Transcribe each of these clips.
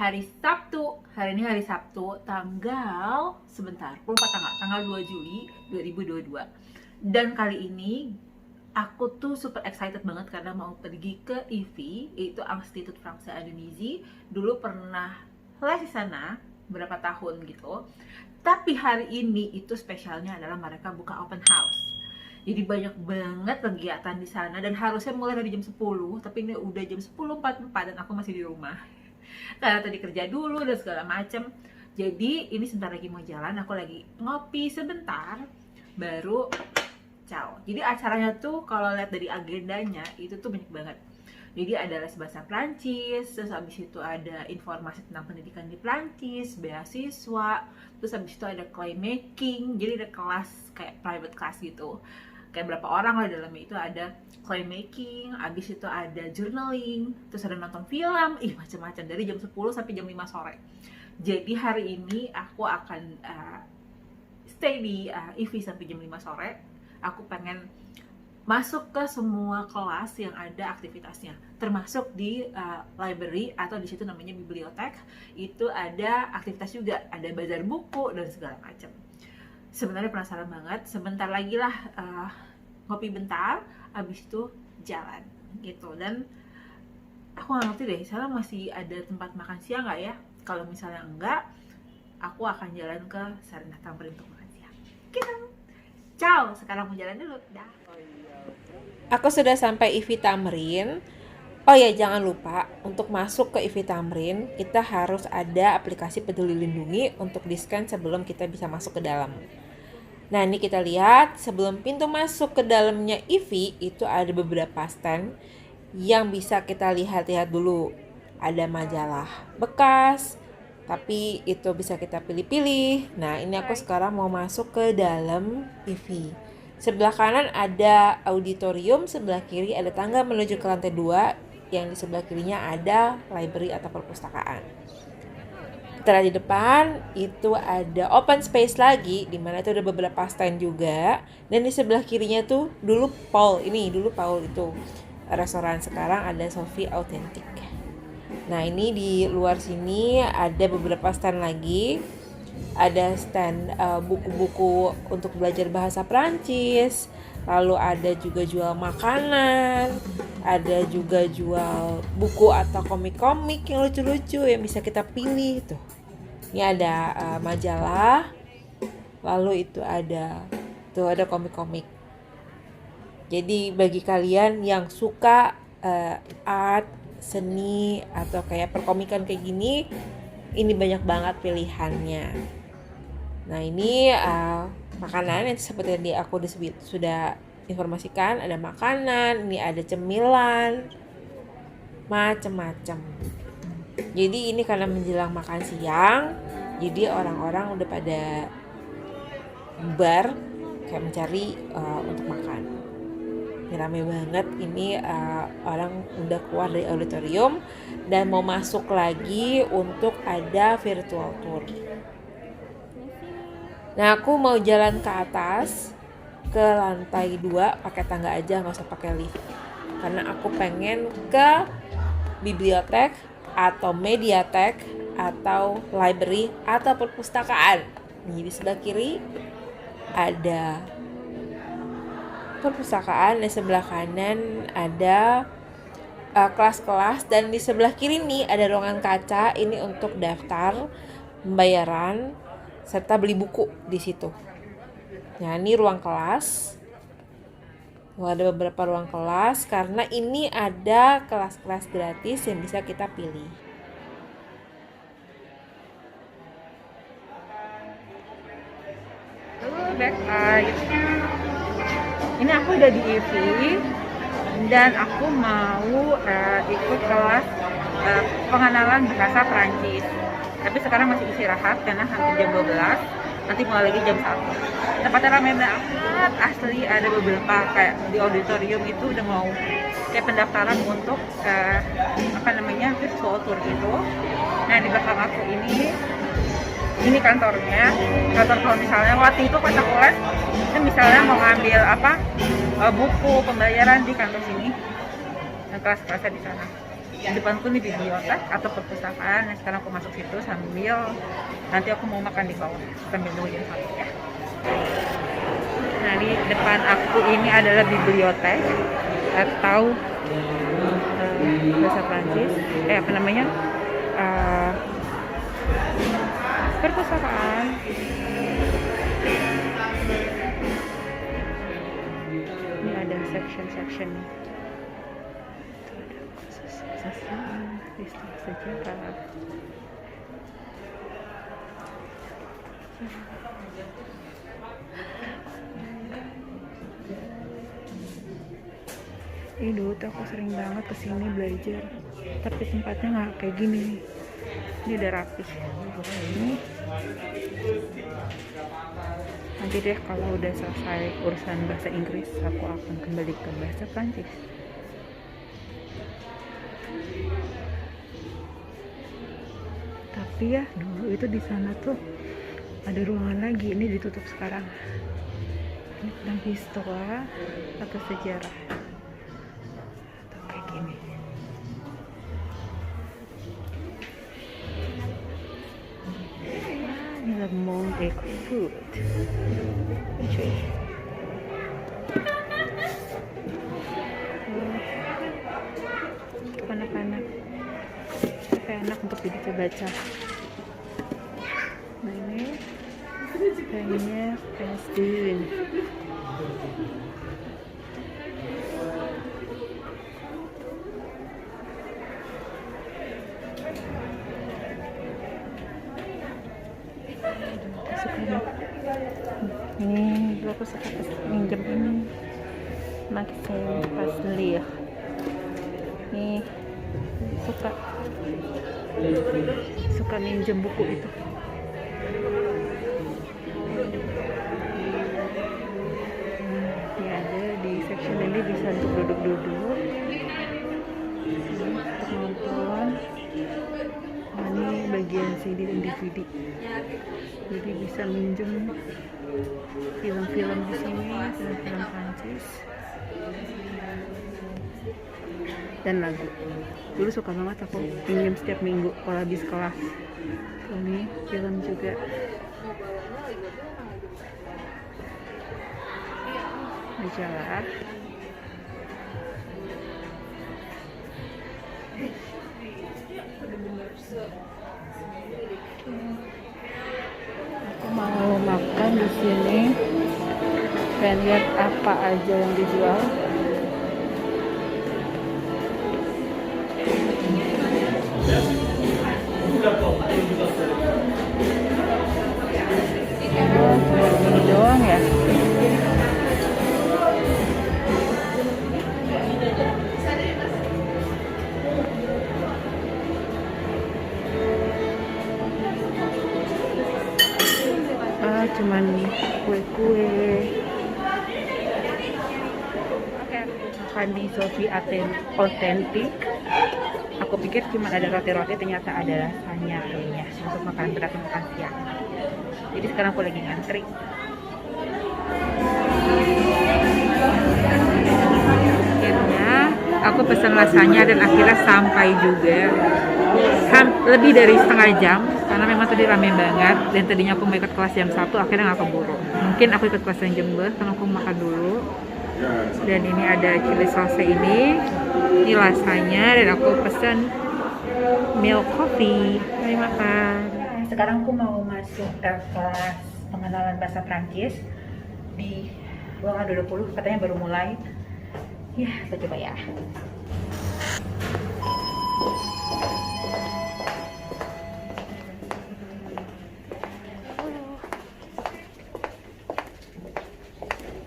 hari Sabtu. Hari ini hari Sabtu, tanggal sebentar, lupa tanggal 2 Juli 2022. Dan kali ini aku tuh super excited banget karena mau pergi ke IFI, yaitu Institut Français Indonesia. Dulu pernah les di sana berapa tahun gitu. Tapi hari ini itu spesialnya adalah mereka buka open house. Jadi banyak banget kegiatan di sana dan harusnya mulai dari jam 10, tapi ini udah jam 10.44 dan aku masih di rumah. Karena tadi kerja dulu dan segala macem. Jadi ini sebentar lagi mau jalan, aku lagi ngopi sebentar baru ciao. Jadi acaranya tuh kalau lihat dari agendanya itu tuh banyak banget. Jadi ada les bahasa Prancis, terus habis itu ada informasi tentang pendidikan di Prancis, beasiswa, terus habis itu ada clay making, jadi ada kelas kayak private class gitu. Kayak berapa orang lah dalamnya itu ada clay making, habis itu ada journaling, terus ada nonton film, macam-macam dari jam 10 sampai jam 5 sore. Jadi hari ini aku akan stay di IFI sampai jam 5 sore. Aku pengen masuk ke semua kelas yang ada aktivitasnya, termasuk di library atau di situ namanya bibliotek. Itu ada aktivitas juga, ada bazar buku dan segala macam. Sebenarnya penasaran banget. Sebentar lagi lah ngopi bentar, habis itu jalan gitu. Dan aku nggak ngerti deh, sana masih ada tempat makan siang nggak ya? Kalau misalnya enggak, aku akan jalan ke Sarinah Tamrin untuk makan siang gitu. Ciao, sekarang mau jalan dulu, dah. Aku sudah sampai IFI Tamrin. Oh ya, jangan lupa untuk masuk ke IFI Tamrin, kita harus ada aplikasi Peduli Lindungi untuk di-scan sebelum kita bisa masuk ke dalam. Nah, ini kita lihat sebelum pintu masuk ke dalamnya IFI itu ada beberapa stand yang bisa kita lihat-lihat dulu. Ada majalah bekas, tapi itu bisa kita pilih-pilih. Nah, ini aku sekarang mau masuk ke dalam IFI. Sebelah kanan ada auditorium, sebelah kiri ada tangga menuju ke lantai 2, yang di sebelah kirinya ada library atau perpustakaan. Setelah di depan itu ada open space lagi, di mana itu ada beberapa stand juga, dan di sebelah kirinya tuh dulu Paul itu restoran, sekarang ada Sophie Authentic. Nah, ini di luar sini ada beberapa stand lagi. Ada stand buku-buku untuk belajar bahasa Prancis, lalu ada juga jual makanan, ada juga jual buku atau komik-komik yang lucu-lucu yang bisa kita pilih tuh. Ini ada majalah, lalu itu ada komik-komik. Jadi bagi kalian yang suka art, seni atau kayak perkomikan kayak gini, ini banyak banget pilihannya. Nah, ini makanan yang seperti yang aku sudah informasikan, ada makanan, ini ada cemilan, macam-macam. Jadi ini karena menjelang makan siang, jadi orang-orang udah pada bubar kayak mencari untuk makan. Ini rame banget, ini orang udah keluar dari auditorium dan mau masuk lagi untuk ada virtual tour. Nah, aku mau jalan ke atas ke lantai 2 pakai tangga aja, nggak usah pakai lift, karena aku pengen ke bibliotek atau mediatek atau library atau perpustakaan. Nih, di sebelah kiri ada perpustakaan, di sebelah kanan ada kelas-kelas, dan di sebelah kiri nih ada ruangan kaca, ini untuk daftar, pembayaran, serta beli buku di situ. Nah, ini ruang kelas. Ada beberapa ruang kelas karena ini ada kelas-kelas gratis yang bisa kita pilih. Back ini aku udah di IFI dan aku mau ikut kelas pengenalan bahasa Prancis. Tapi sekarang masih istirahat karena hampir jam 12, nanti mulai lagi jam 1. Tempatnya ramai banget, asli. Ada beberapa kayak di auditorium itu udah mau kayak pendaftaran untuk virtual tour gitu. Nah, di belakang aku ini kantornya. Kantor kalau misalnya waktu itu pas aku les, itu misalnya mau ngambil buku pembayaran di kantor sini, dan kelas-kelasnya di sana. depanku nih bibliotek atau perpustakaan. Nah, sekarang aku masuk situ sambil nanti aku mau makan di bawah sambil nunggu jam 1 ya. Nah, di depan aku ini adalah bibliotek atau bahasa Prancis apa namanya, perpustakaan. Ini ada section-sectionnya. Istilah sejarah. Ini dulu tuh aku sering banget kesini belajar, tapi tempatnya nggak kayak gini nih. Ini udah rapih. Ini nanti deh kalau udah selesai urusan bahasa Inggris, aku akan kembali ke bahasa Prancis. Tapi ya dulu itu di sana tuh ada ruangan lagi, ini ditutup sekarang. Ini tentang histoire atau sejarah atau kayak gini. Ini Le Monde et Food. Cuy. Anak-anak enak untuk dibaca. Nah ini kayaknya pastiin. Ini aku suka minjem ini Maxime Paslier. Nih suka minjem buku itu. Ini ada di section ini bisa untuk duduk-duduk, untuk nonton. Nah, ini bagian CD dan DVD, jadi bisa minjem film-film di sini, film-film Prancis dan lagu. Dulu suka banget aku pinjam setiap minggu kalau habis kelas. Ini film juga. Majalah. Aku mau makan di sini. Pengen lihat apa aja yang dijual. Ini doang ya. Cuman kue-kue. Makan di Sophie Authentic. Aku pikir cuma ada roti-roti, ternyata ada rasanya kayaknya untuk makan berat, makan siang. Jadi sekarang aku lagi ngantri. Akhirnya aku pesan lasanya dan akhirnya sampai juga. Lebih dari setengah jam karena memang tadi rame banget, dan tadinya aku mau ikut kelas jam 1, akhirnya nggak keburu. Mungkin aku ikut kelas jam 2 karena aku makan dulu. Dan ini ada chili sauce ini lasanya, dan aku pesan milk coffee. Mari makan. Sekarang aku mau masuk ke kelas pengenalan bahasa Prancis di ruangan 20, katanya baru mulai. Ya, kita coba ya.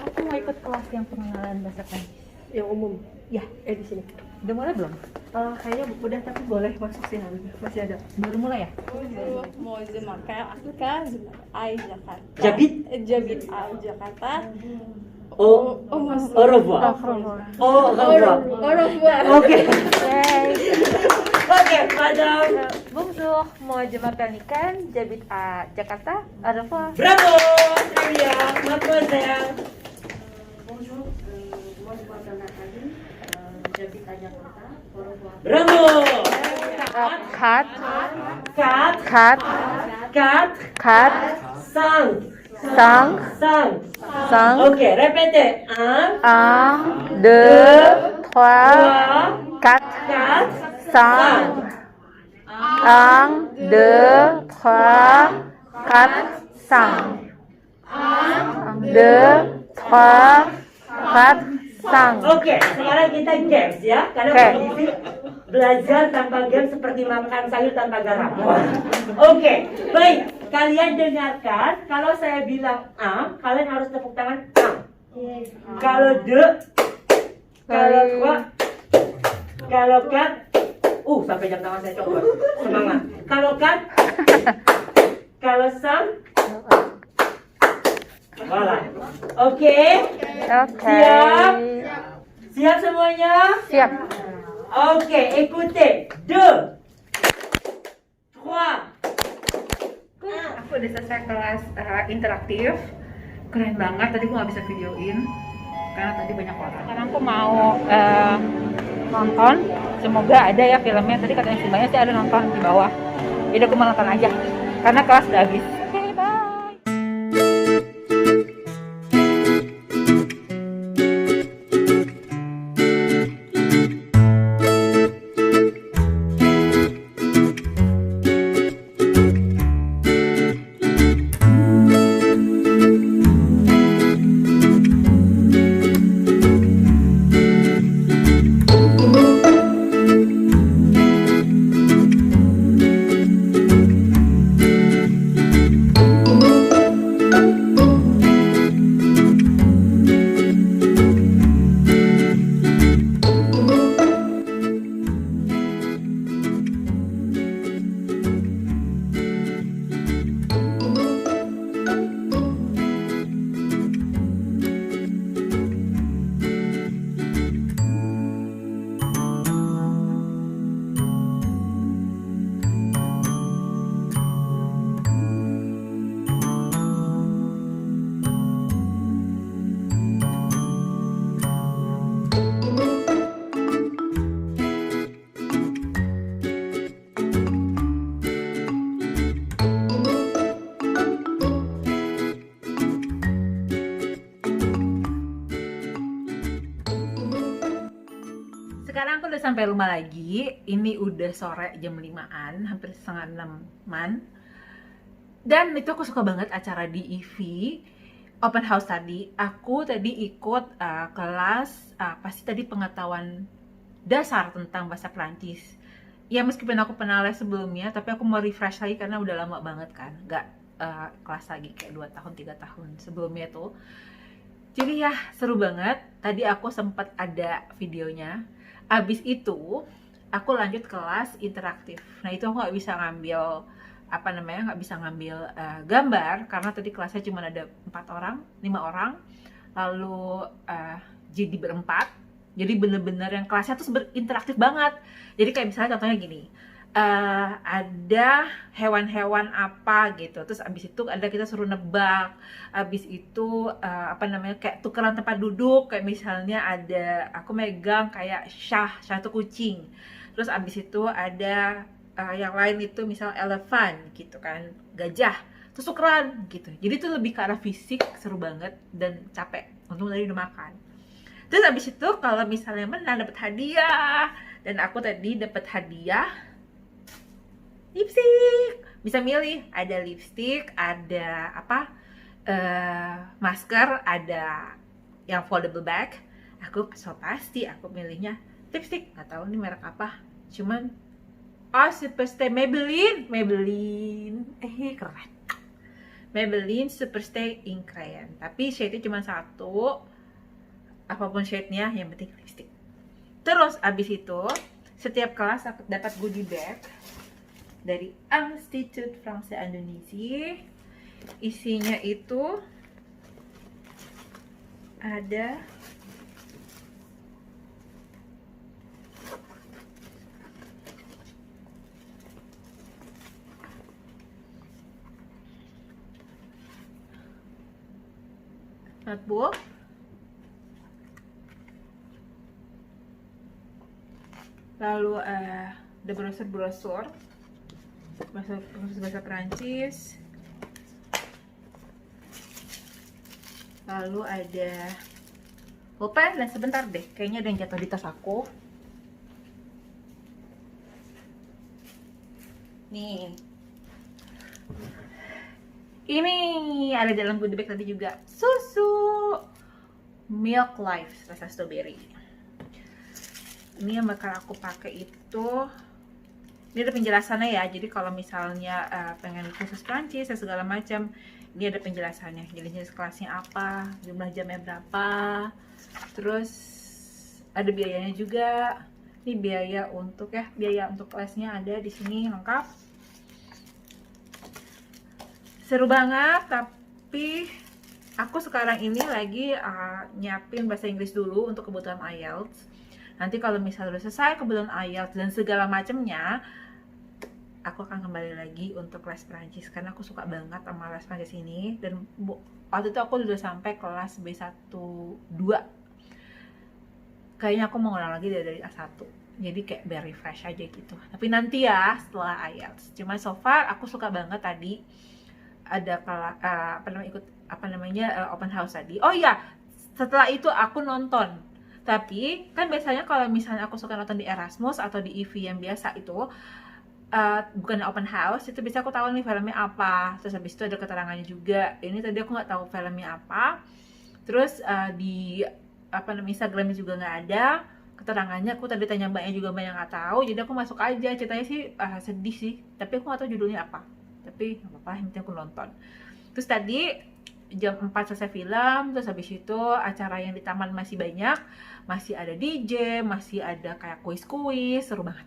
Aku mau ikut kelas yang pengenalan bahasa Prancis. Yang umum Ya, di sini. udah mulai belum? Kayaknya udah, tapi boleh masuk sih, masih ada. Baru mulai ya? Bonjour, moi je m'appelle Afrika, je m'appelle Jakarta. J'habite à Jakarta. au revoir. Au revoir. Au revoir. Ok. Ok, madame. Bonjour, moi je m'appelle Nikan, j'habite à Jakarta. Au revoir. Bravo, très bien, mademoiselle. Bonjour, moi je m'appelle Nathalie, j'habite à Jakarta. Au revoir. Bravo, 4, 4, 4, 4, 4, 5, 5, 5. 5, Ok, répétez. 1, 1, 2, 3, 3, 4, 4, 5, 1, 2, 3, 4, 5. 1, 2, 3, 4, 5. Oke, sekarang kita games ya. Karena Oke. Mbak Ivi belajar tanpa game seperti makan sayur tanpa garam. Oke, baik. Kalian dengarkan. Kalau saya bilang A, kalian harus tepuk tangan A. Kalau de, kalau kwa, kalau kan. Sampai jam tangan saya coba. Semangat. Kalau kan, kalau sang. Voilà. Oke. Oke. Siap? Siap semuanya? Siap. Oke, écoutez. 2, 3. Aku udah selesai kelas interaktif. Keren banget, tadi aku nggak bisa videoin karena tadi banyak orang. Sekarang aku mau nonton, semoga ada ya filmnya. Tadi katanya semuanya sih ada nonton di bawah. Jadi aku mau nonton aja karena kelas udah habis. Oke, bye. Sekarang aku udah sampai rumah lagi. Ini udah sore jam 5-an, hampir setengah 6-an. Dan itu aku suka banget acara di IV Open House tadi. Aku tadi ikut kelas pasti tadi pengetahuan dasar tentang bahasa Perancis. Ya meskipun aku pernah les sebelumnya, tapi aku mau refresh lagi karena udah lama banget kan. Gak kelas lagi kayak 2 tahun, 3 tahun sebelumnya tuh. Jadi ya seru banget. Tadi aku sempat ada videonya. Abis itu aku lanjut kelas interaktif. Nah itu aku nggak bisa ngambil nggak bisa ngambil gambar karena tadi kelasnya cuma ada 4 orang, 5 orang. Lalu jadi berempat. Jadi bener-bener yang kelasnya tuh berinteraktif banget. Jadi kayak misalnya contohnya gini. Ada hewan-hewan apa gitu, terus abis itu ada kita suruh nebak, abis itu kayak tukeran tempat duduk, kayak misalnya ada aku megang kayak Syah itu kucing, terus abis itu ada yang lain itu misal elephant gitu kan, gajah, terus tukeran gitu. Jadi itu lebih ke arah fisik, seru banget dan capek, untung tadi udah makan. Terus abis itu kalau misalnya menang dapat hadiah, dan aku tadi dapat hadiah lipstick. Bisa milih, ada lipstick, ada masker, ada yang foldable bag. Aku pasti aku milihnya lipstick. Nggak tahu nih merek apa, cuman Superstay Maybelline keren. Maybelline Superstay Ink Crayon, tapi shade-nya cuma satu. Apapun shade-nya, yang penting lipstick. Terus abis itu setiap kelas aku dapat goodie bag dari Institut Français Indonésie. Isinya itu ada notebook, lalu ada brosur-brosur bahasa Perancis. Lalu ada pulpen, dan sebentar deh, kayaknya ada yang jatuh di tas aku. Nih, ini ada dalam goodie bag tadi juga, susu Milk Life rasa strawberry. Ini yang bakal aku pakai itu, ini ada penjelasannya ya. Jadi kalau misalnya pengen khusus Prancis ya segala macam, ini ada penjelasannya. Jadi jenis kelasnya apa, jumlah jamnya berapa, terus ada biayanya juga. Ini biaya untuk kelasnya ada di sini lengkap. Seru banget, tapi aku sekarang ini lagi nyiapin bahasa Inggris dulu untuk kebutuhan IELTS. Nanti kalau misalnya udah selesai kebutuhan IELTS dan segala macamnya, aku akan kembali lagi untuk kelas Prancis karena aku suka banget sama kelas Prancis ini. Dan waktu itu aku udah sampai kelas B1 2. Kayaknya aku mau ngulang lagi dari A1. Jadi kayak biar refresh aja gitu. Tapi nanti ya setelah IELTS. Cuma so far aku suka banget tadi ada open house tadi. Oh iya, setelah itu aku nonton. Tapi kan biasanya kalau misalnya aku suka nonton di Erasmus atau di EV yang biasa itu bukan open house, itu bisa aku tahu nih filmnya apa. Terus habis itu ada keterangannya juga. Ini tadi aku nggak tahu filmnya apa. Terus di Instagramnya juga nggak ada keterangannya. Aku tadi tanya mbaknya juga, banyak nggak tahu. Jadi aku masuk aja. Ceritanya sih sedih sih, tapi aku nggak tahu judulnya apa. Tapi nggak apa-apa, yang penting aku nonton. Terus tadi jam 4 selesai film, terus habis itu acara yang di taman masih banyak, masih ada DJ, masih ada kayak kuis-kuis, seru banget.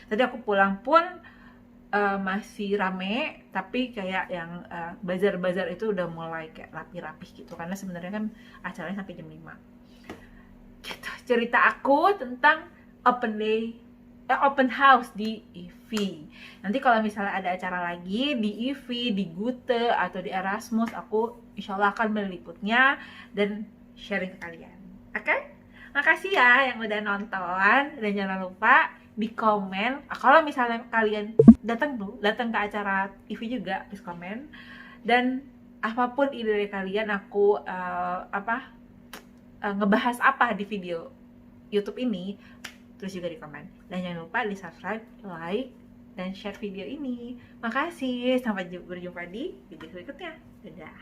Tadi aku pulang pun masih rame, tapi kayak yang bazar-bazar itu udah mulai kayak rapi-rapi gitu, karena sebenarnya kan acaranya sampai jam 5 gitu. Cerita aku tentang open house di EV. Nanti kalau misalnya ada acara lagi di EV, di Gute, atau di Erasmus, aku insya Allah akan meliputnya dan sharing ke kalian. Oke? Makasih ya yang udah nonton, dan jangan lupa di komen kalau misalnya kalian datang ke acara EV juga, please komen. Dan apapun ide dari kalian, aku ngebahas apa di video YouTube ini, terus juga di komen. Dan jangan lupa di subscribe, like, dan share video ini. Makasih, sampai berjumpa di video berikutnya. Dadah.